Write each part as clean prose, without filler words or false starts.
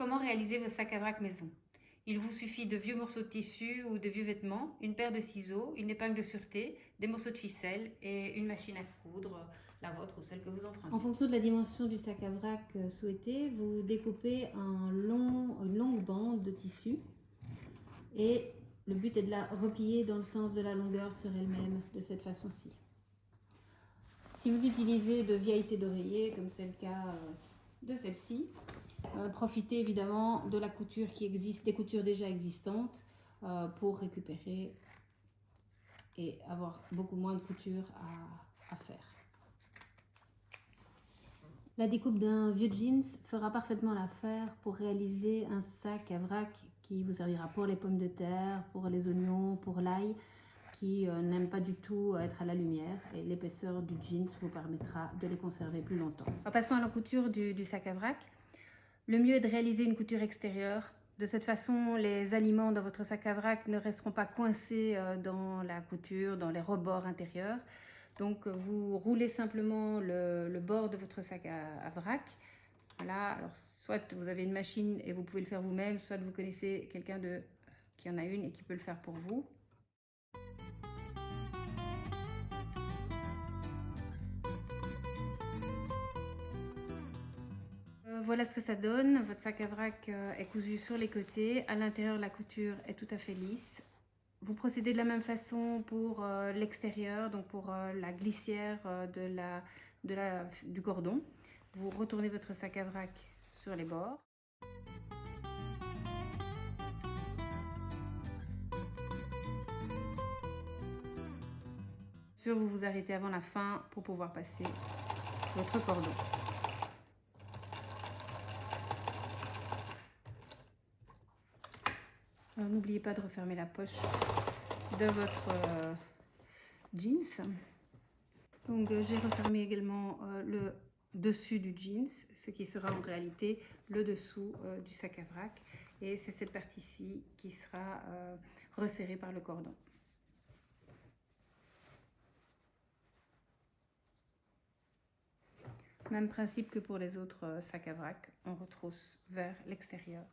Comment réaliser vos sacs à vrac maison? Il vous suffit de vieux morceaux de tissu ou de vieux vêtements, une paire de ciseaux, une épingle de sûreté, des morceaux de ficelle et une machine à coudre, la vôtre ou celle que vous empruntez. En fonction de la dimension du sac à vrac souhaité, vous découpez une longue bande de tissu et le but est de la replier dans le sens de la longueur sur elle-même de cette façon-ci. Si vous utilisez de vieilles thés d'oreiller, comme c'est le cas de celle-ci, profitez évidemment de la couture qui existe, des coutures déjà existantes pour récupérer et avoir beaucoup moins de couture à faire. La découpe d'un vieux jeans fera parfaitement l'affaire pour réaliser un sac à vrac qui vous servira pour les pommes de terre, pour les oignons, pour l'ail, qui n'aime pas du tout être à la lumière, et l'épaisseur du jeans vous permettra de les conserver plus longtemps. Passons à la couture du sac à vrac. Le mieux est de réaliser une couture extérieure. De cette façon, les aliments dans votre sac à vrac ne resteront pas coincés dans la couture, dans les rebords intérieurs. Donc, vous roulez simplement le bord de votre sac à vrac. Voilà, alors soit vous avez une machine et vous pouvez le faire vous-même, soit vous connaissez quelqu'un qui en a une et qui peut le faire pour vous. Voilà ce que ça donne. Votre sac à vrac est cousu sur les côtés. À l'intérieur, la couture est tout à fait lisse. Vous procédez de la même façon pour l'extérieur, donc pour la glissière du cordon. Vous retournez votre sac à vrac sur les bords. Vous vous arrêtez avant la fin pour pouvoir passer votre cordon. N'oubliez pas de refermer la poche de votre jeans. Donc j'ai refermé également le dessus du jeans, ce qui sera en réalité le dessous du sac à vrac. Et c'est cette partie-ci qui sera resserrée par le cordon. Même principe que pour les autres sacs à vrac, on retrousse vers l'extérieur.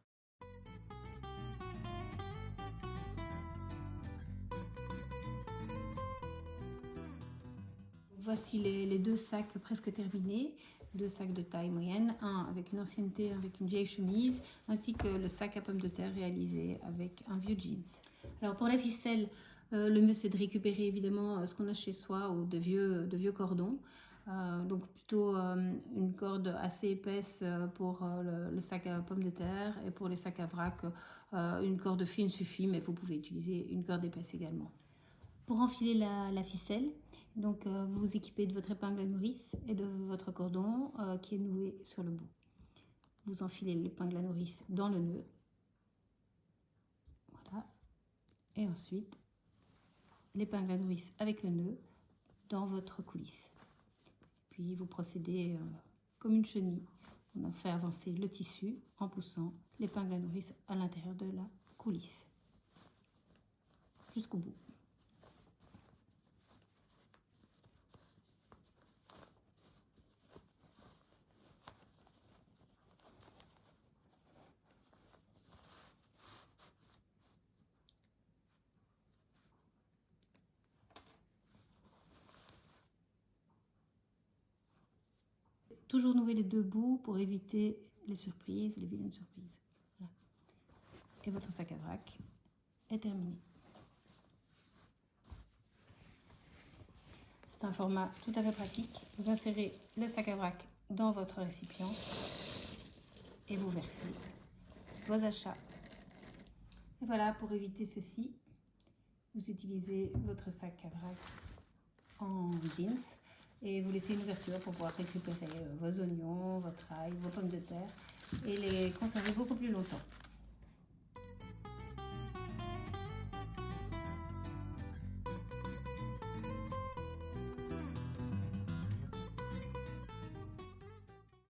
Voici les deux sacs presque terminés, deux sacs de taille moyenne, un avec une ancienneté, avec une vieille chemise, ainsi que le sac à pommes de terre réalisé avec un vieux jeans. Alors pour la ficelle, le mieux c'est de récupérer évidemment ce qu'on a chez soi ou de vieux cordons. Donc plutôt une corde assez épaisse pour le sac à pommes de terre, et pour les sacs à vrac, une corde fine suffit, mais vous pouvez utiliser une corde épaisse également. Pour enfiler la ficelle, donc vous vous équipez de votre épingle à nourrice et de votre cordon qui est noué sur le bout. Vous enfilez l'épingle à nourrice dans le nœud. Voilà. Et ensuite, l'épingle à nourrice avec le nœud dans votre coulisse. Puis vous procédez comme une chenille. On a fait avancer le tissu en poussant l'épingle à nourrice à l'intérieur de la coulisse jusqu'au bout. Toujours nouer les deux bouts pour éviter les surprises, les vilaines surprises. Voilà. Et votre sac à vrac est terminé. C'est un format tout à fait pratique. Vous insérez le sac à vrac dans votre récipient et vous versez vos achats. Et voilà, pour éviter ceci, vous utilisez votre sac à vrac en jeans et vous laissez une ouverture pour pouvoir récupérer vos oignons, votre ail, vos pommes de terre et les conserver beaucoup plus longtemps.